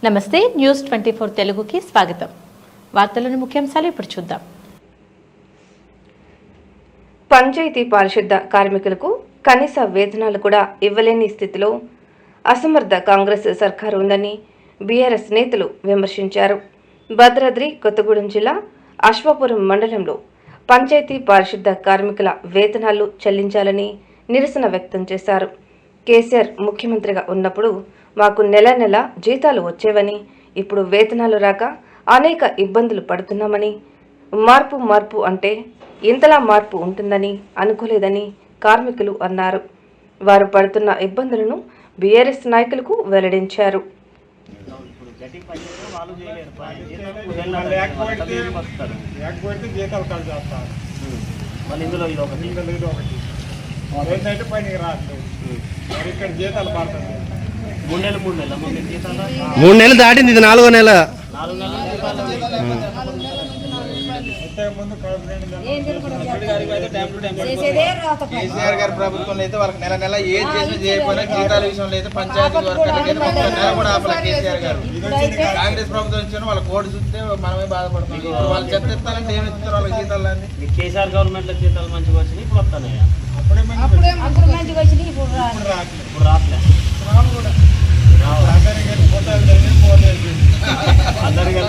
నమస్తే న్యూస్ 24 తెలుగుకి స్వాగతం. వార్తలను ముఖ్యాంశాలు ఇప్పుడు చూద్దాం. పంచాయతీ పారిశుద్ధ కార్మికులకు కనీస వేతనాలు కూడా ఇవ్వలేని స్థితిలో అసమర్థ కాంగ్రెస్ సర్కారు ఉందని బీఆర్ఎస్ నేతలు విమర్శించారు. భద్రాద్రి కొత్తగూడెం జిల్లా అశ్వాపురం మండలంలో పంచాయతీ పారిశుద్ధ కార్మికుల వేతనాలు చెల్లించాలని నిరసన వ్యక్తం చేశారు. కేసీఆర్ ముఖ్యమంత్రిగా ఉన్నప్పుడు మాకు నెల నెల జీతాలు వచ్చేవని, ఇప్పుడు వేతనాలు రాక అనేక ఇబ్బందులు పడుతున్నామని, మార్పు అంటే ఇంతలా మార్పు ఉంటుందని అనుకోలేదని కార్మికులు అన్నారు. వారు పడుతున్న ఇబ్బందులను బీఆర్ఎస్ నాయకులకు వెల్లడించారు. మూడు నెలలు దాటింది, ఇది 4వ నెల. కేసీఆర్ గారి ప్రభుత్వంలో అయితే వాళ్ళకి నెల నెల ఏం చేసినా చేయకపోయినా జీతాల విషయంలో అయితే పంచాయతీ వర్కర్లకి నెల కూడా ఆపల కేసీఆర్ గారు. కాంగ్రెస్ ప్రభుత్వం వచ్చిన వాళ్ళ కోడి చూస్తే మనమే బాధపడుతున్నాం. వాళ్ళు చెత్త ఇస్తారంటే ఏమి ఇస్తారు వాళ్ళకి జీతాలు అన్ని. కేసీఆర్ గవర్నమెంట్ లో జీతాలు మంచిగా వచ్చినాయి, ఇప్పుడు వస్తున్నాయి. అందరికీ